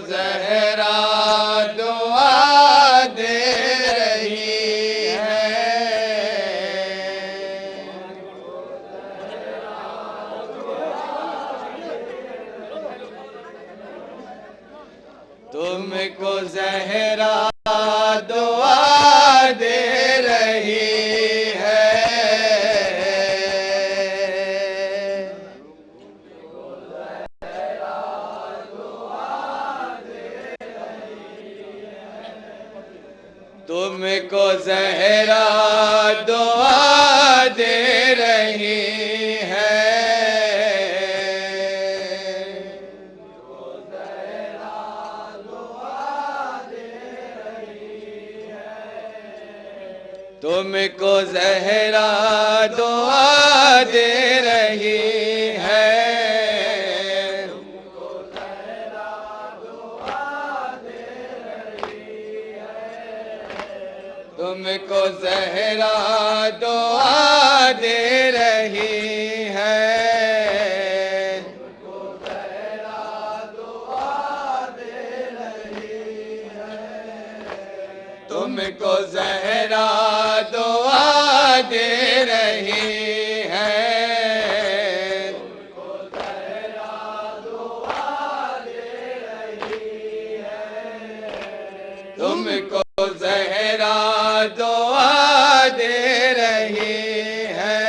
ज़हरा दुआ दे रही तुमको ज़हरा दुआ दे रही है। तुमको ज़हरा दुआ दे रही है। तुमको ज़हरा दुआ दे रही है। तुमको ज़हरा दुआ दे रही है। तुमको ज़हरा दुआ दे रही है। तुमको ज़हरा दुआ दे रही है।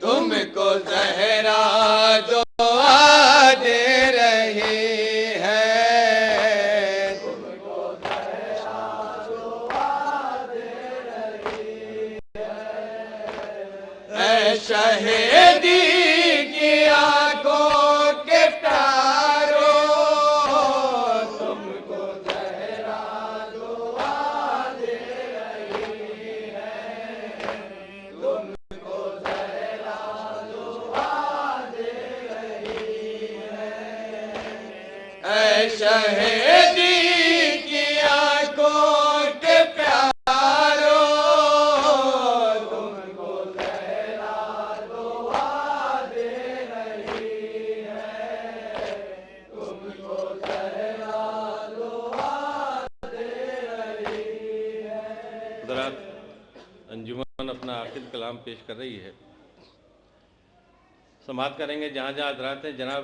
तुमको ज़हरा दुआ दे रही है। ऐ शहीदी की आंखों के प्यारो, तुमको ज़हरा दुआ दे रही है। तुमको ज़हरा दुआ दे रही है। ऐ शहीदी की आंखों के प्यारो, तुमको ज़हरा दुआ दे रही है। तुमको ज़हरा दुआ दे रही है। हज़रात, अंजुमन अपना आखिर कलाम पेश कर रही है। समाअत करेंगे जहाँ जहाँ हज़रात हैं। जनाब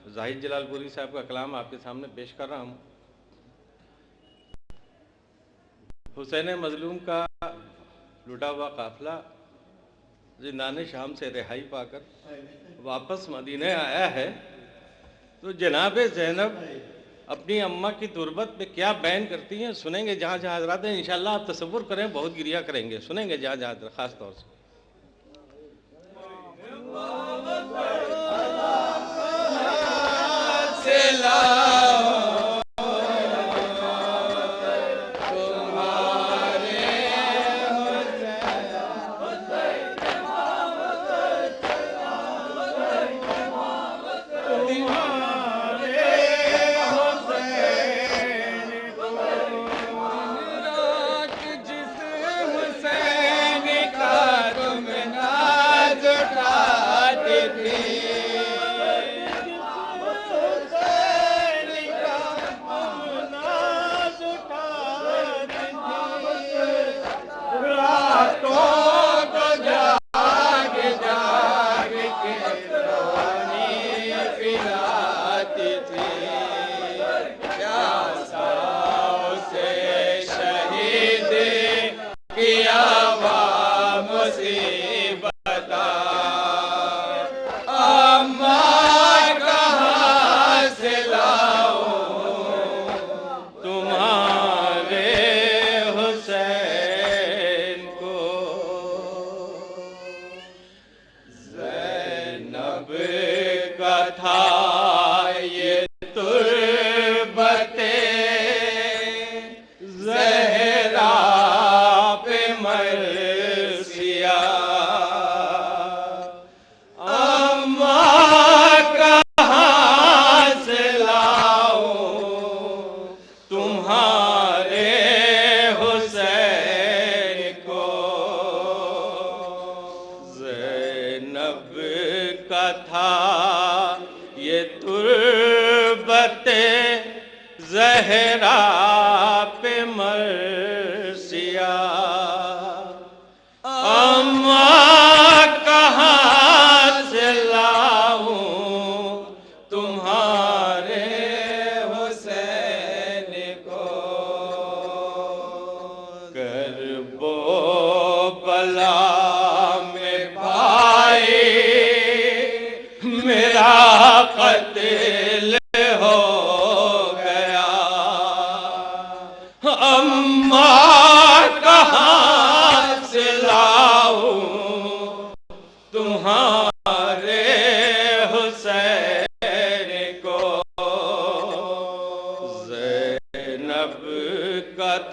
जाहिद जलालपुरी साहब का कलाम आपके सामने पेश कर रहा हूँ। हुसैन मजलूम का लुटा हुआ काफिला जिंदान शाम से रिहाई पाकर वापस मदीने आया है, तो जनाब ज़ैनब अपनी अम्मा की तुरबत पे क्या बयान करती हैं सुनेंगे जहाँ जहाँ हज़रात हैं। इंशाअल्लाह आप तसव्वुर करें, बहुत गिरिया करेंगे। सुनेंगे जहाँ जहाँ ख़ास तौर से।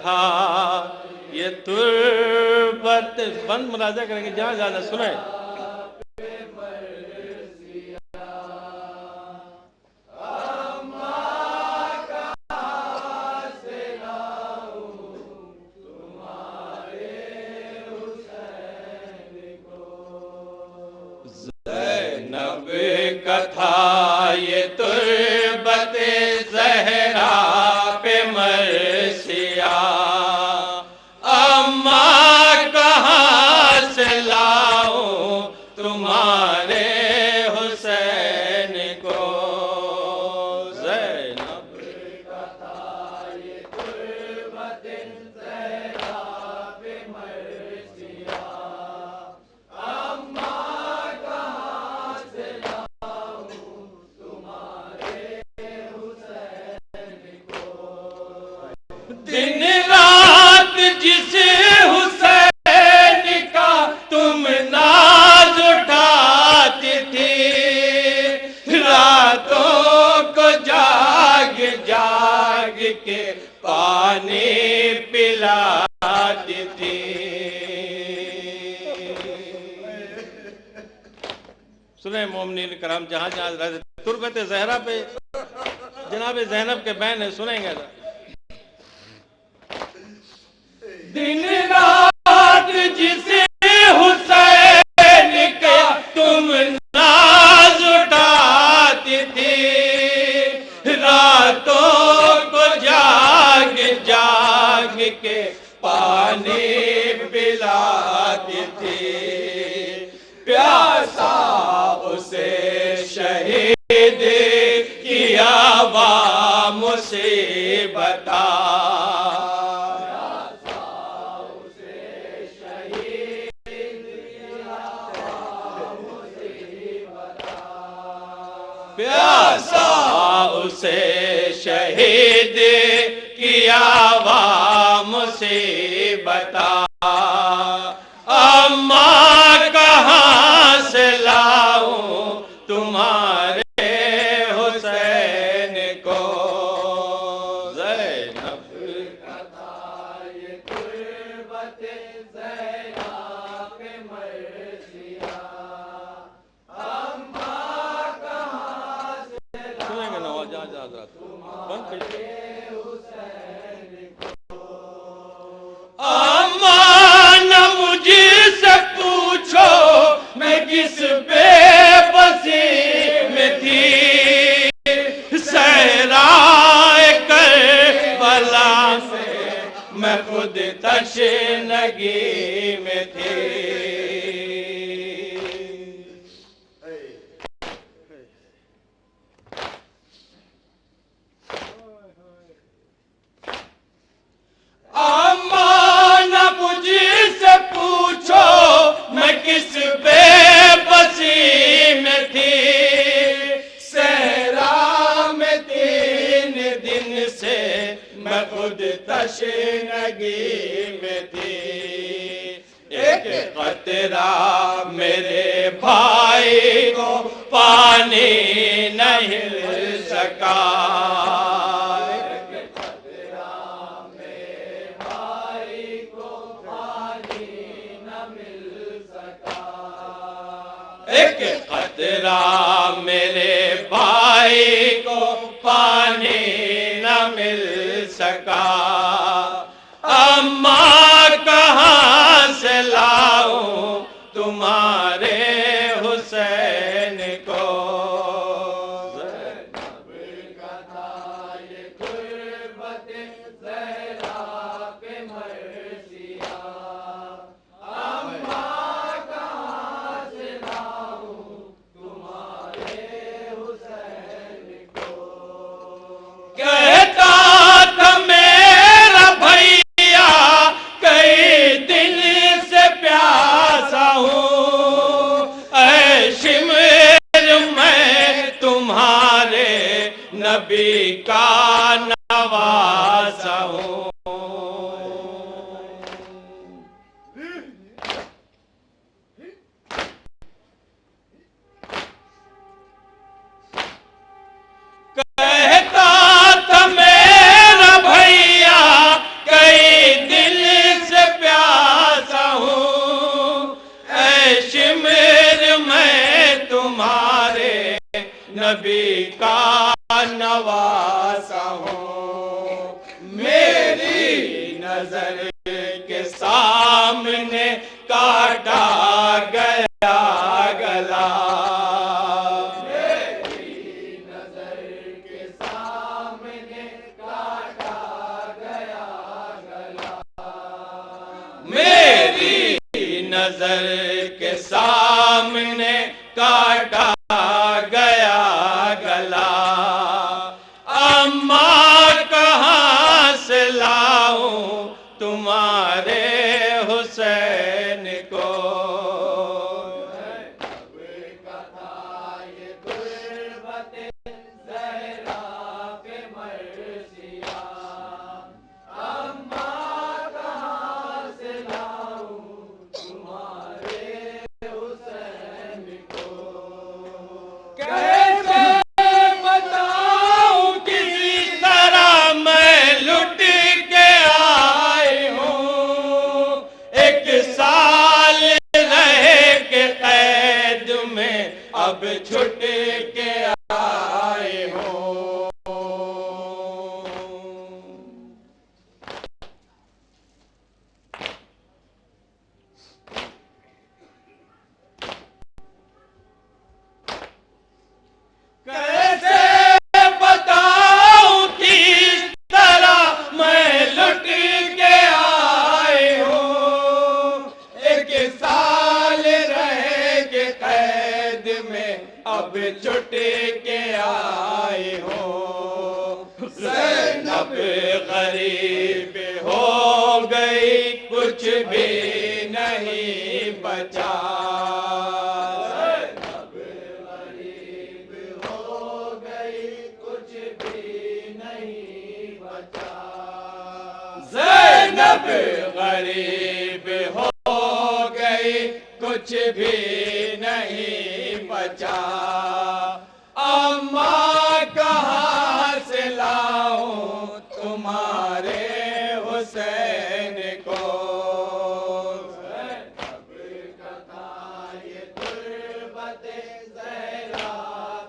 कथा ये तुर्बत बंद मुलाजा करेंगे जहाँ ज्यादा सुने। ज़ैनब कथा ये तुर्बत ज़हरा पे मरसिया, अम्मा कहाँ से लाऊं तुम्हारे हुसैन को। ज़ैनब कथा ये तुर्बत ज़हरा पे मरसिया, अम्मा कहाँ से लाऊं तुम्हारे हुसैन को। दिन रात जिस हुसैन का तुम नाज उठाती थी, रातों को जाग जाग के पानी पिलाती थी। सुने मोमिनीन कराम जहां जहां रहते तुर्बत ज़हरा पे जनाब ज़ैनब के बहन है, सुनेंगे जरा। दिन रात जिसे हुसैन का तुम नाज उठाती थी, रातों को जाग जाग के पानी पिलाती थी। प्यासा उसे शहीद किया मुसीबता, प्यासा उसे शहीद किया मुसीबता, अम्मा कहाँ से लाऊं तुम्हारे हुसैन को। ज़ैनब कथा ये तुर्बत ज़हरा पे मरसिया, अम्मा कहाँ से सुनेंगे नवाज आजाद बंद कीजिए। अम्मा न मुझसे पूछो मैं किस बेबसी में थी, सहराए करबला में मैं खुद तशनगी में थी। अम्मा न मुझसे पूछो मैं किस बेबसी में थी, सहरा में 3 दिन से मैं खुद तशनगी में थी। एक कतरा मेरे भाई को पानी नहीं सका, एक कतरा मेरे भाई को पानी न मिल सका, अम्मा कहाँ से लाऊं तुम्हारे हुसैन को। कथा ये तुर्बत ज़हरा पे मरसिया, अम्मा कहाँ से लाऊं तुम्हारे हुसैन को। कहता था मैं नबी का नवासा हूँ। मेरी नजर के सामने काटा गया गला, मेरी नजर के सामने काटा गया गला, मेरी नजर के सामने काटा गया गला। अम्मा कहाँ से लाऊं तुम्हारे हुसैन को, कथा ये गुर्बते ज़हरा पे मर्सिया। अम्मा कहाँ से लाऊं तुम्हारे हुसैन को, कैसे बताऊं किसी तरह मैं लुट के आई हूँ। एक साल रह के कैद में अब छुट के आए हूँ। कैसे बताऊं किस तरह मैं लुट के आई हूँ। एक साल रह के कैद में अब छुट के आए हूँ। ज़ैनब गरीब हो गई, कुछ भी नहीं बचा। ज़ैनब गरीब हो गई, कुछ भी नहीं बचा। अम्मा कहाँ से लाऊं तुम्हारे हुसैन को, ज़ैनब कथा ये गुर्बते ज़हरा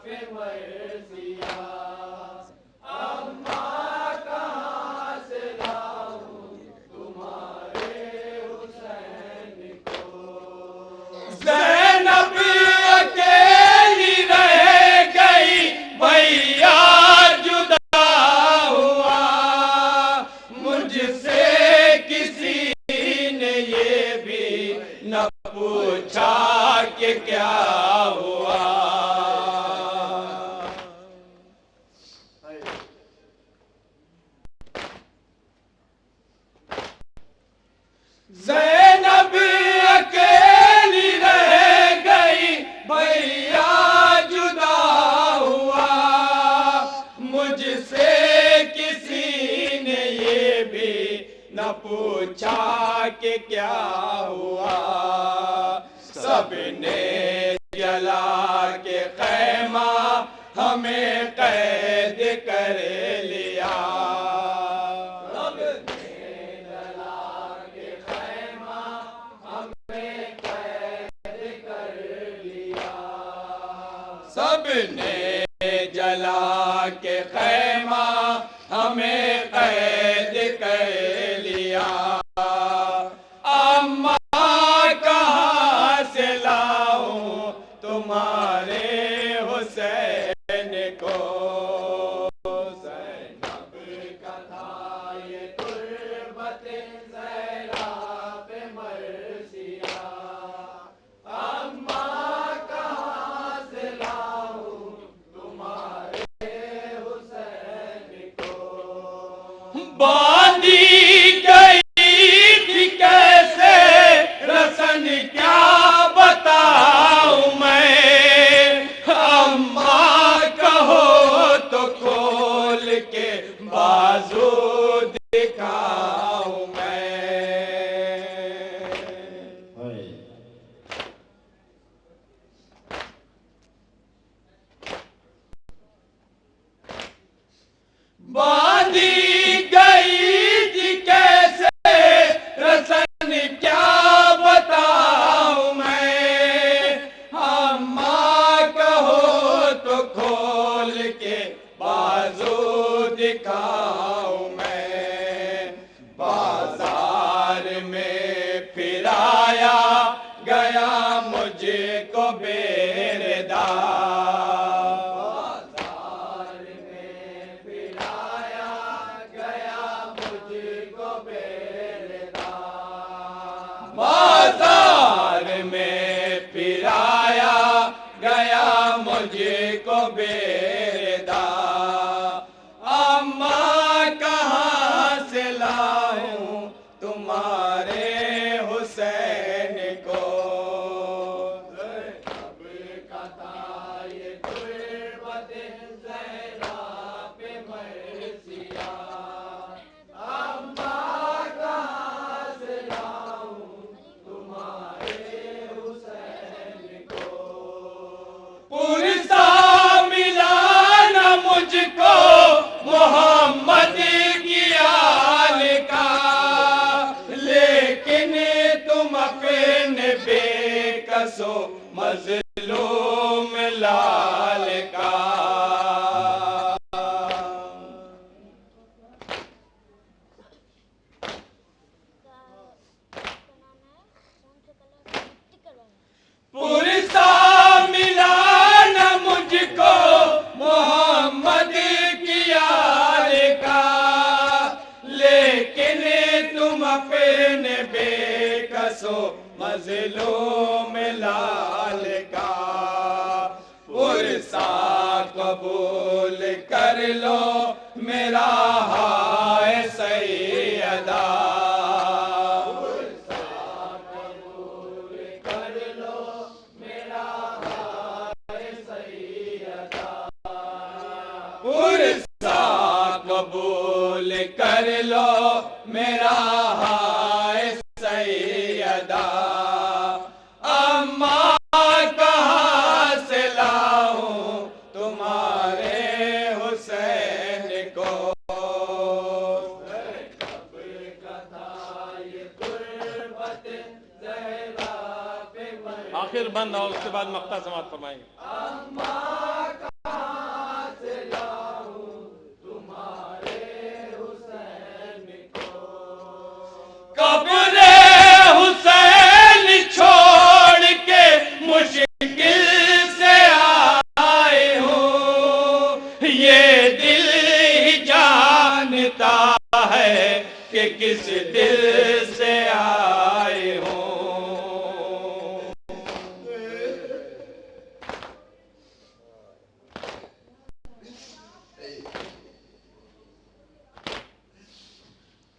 पे मर्सिया। अम्मा कहाँ से लाऊं तुम्हारे हुसैन को, ज़ैनब अकेली रह गई, भैया जुदा हुआ। मुझसे किसी ने ये भी न पूछा कि क्या हुआ। ज़ैनब अकेली रह गई, भैया जुदा हुआ। मुझसे किसी ने ये भी न पूछा कि क्या हुआ। सबने जला के खैमा हमें कैद कर लिया। सबने जला के खैमा हमें कैद कर लिया। अम्मा कहाँ से लाऊं तुम्हारे हुसैन को, ज़ैनब कथा ये गुर्बते ज़हरा पे मर्सिया। अम्मा कहाँ से लाऊं तुम्हारे हुसैन को, तुम्हारे हुसैन को। अब कथा ये गुर्बत ज़हरा पे मरसिया, अम्मा कहाँ से लाऊं तुम्हारे हुसैन को। पुरसा मिला न मुझको मोहम्मद की आल का, लेकिन तुम अपने बेकसो मजलूम लाल का। पुरसा मिला न मुझको मोहम्मद की आल का, लेकिन तुम अपने बेकसो मजलूम लाल का। पुरसा कबूल कर लो मेरा हाय सैयदा, पुरसा कबूल कर लो मेरा हाय सैयदा। अम्मा कहाँ से लाऊं तुम्हारे हुसैन को। आखिर बंद और उसके बाद मक्ता समाप्त फरमाएंगे। कब्रे हुसैन छोड़ के मुश्किल से आए हो, ये दिल ही जानता है कि किस दिल से आए हो।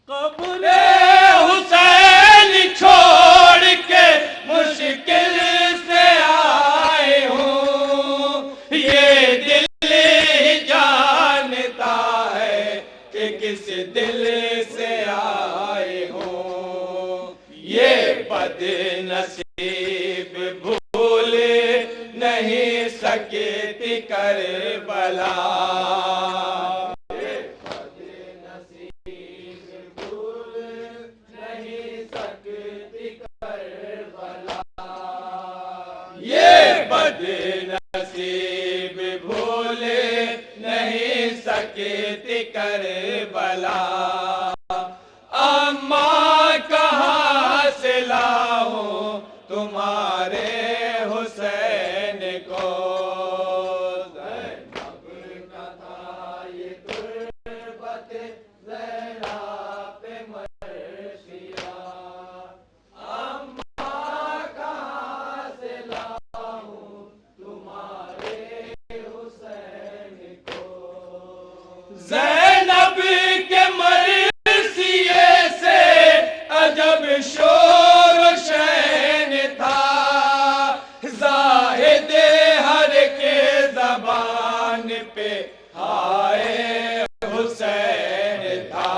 कब्रे हुसैन छोड़ के मुश्किल से आए हो, ये दिल ही जानता है कि किस दिल से आए हो। ये बदनसीब भूल नहीं सकती करबला, ये बदनसीब भूल नहीं सकती करबला। अम्मा कहाँ से लाऊं तुम्हारे हुसैन को। अब कथा ये गुर्बत ज़हरा पे मरसिया, अम्मा कहाँ से लाऊं तुम्हारे हुसैन को। ज़ैनब के मरसिए से अजब शोर शैन था, ज़ाहिद हर के ज़बान पे हाय हुसैन था।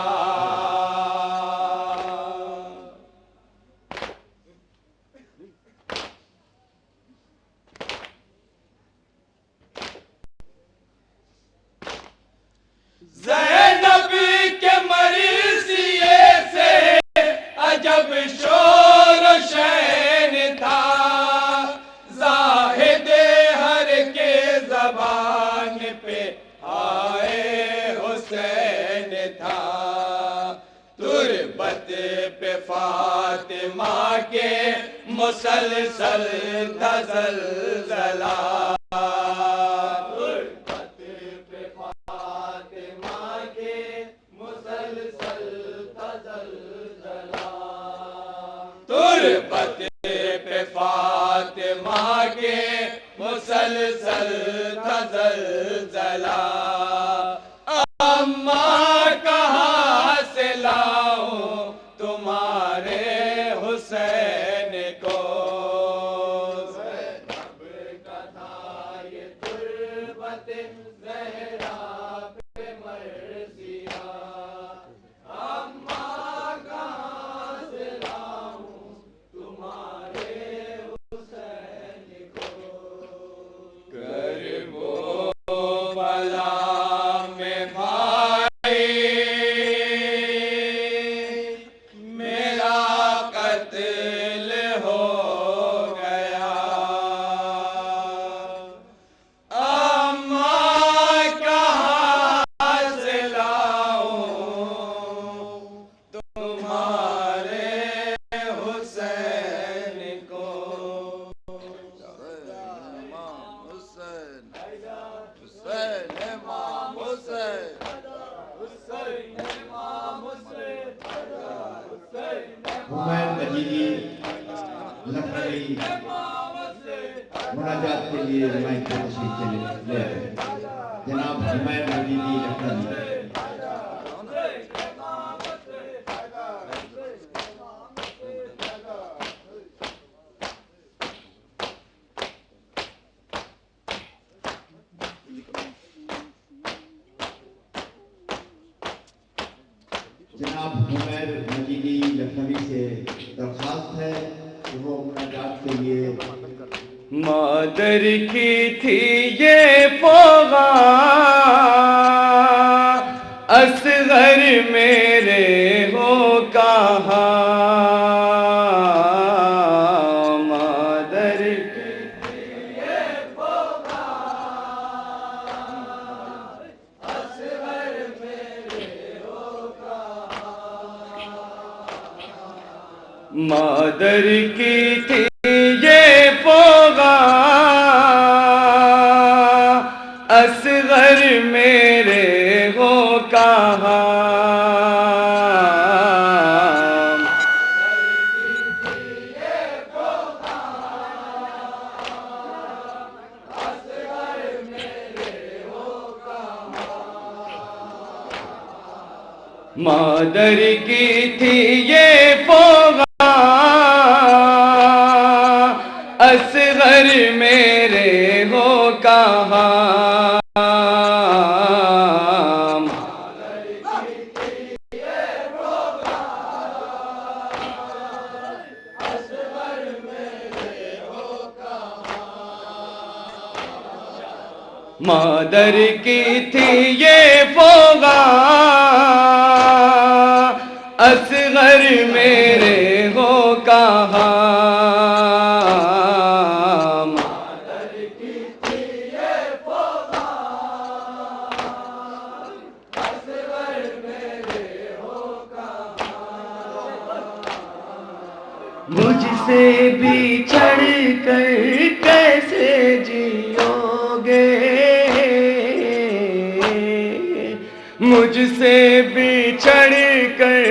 ज़ैनब के मरसिए से अजब शोर शैन था, ज़ाहिद हर के ज़बान पे हाय हुसैन था। तुरबत पे फातिमा के मुसलसल था ज़लज़ला, तुरबत पे फातिमा के मुसलसल था ज़लज़ला, तुरबत पे फातिमा के मुसलसल था ज़लज़ला। अम्मा कहाँ से लाऊं तुम्हारे हुसैन को। रब का था ये तुर्बत ज़हरा पे मर्सिया, अम्मा कहाँ से लाऊं तुम्हारे हुसैन को। करबो बला में भाई मेरा कत्ल हो गया, अम्मा कहाँ से लाऊं तुम्हारे हुसैन को। हुमैर मजीदी लखनवी मुनाजात के लिए माइक पर तशरीफ ले आए। जनाब हुमैर मजीदी लखनवी। जनाब हुमैर मजीदी लखनवी से दरख्वास्त है कि वो मुनाजात के लिए। मादर की थी ये फोगा असगर मेरे हो कहाँ, मादर की थी ये फोगा असगर मेरे हो कहाँ, मादर की थी ये फोगा असगर मेरे हो कहाँ, मादर की थी ये फोगा असगर मेरे हो कहाँ, मादर की थी ये फोगा असगर मेरे हो कहाँ, मादर की थी ये फोगा असगर मेरे हो कहाँ, मुझसे बिछड़ कर कैसे जियोगे, मुझसे बिछड़ कर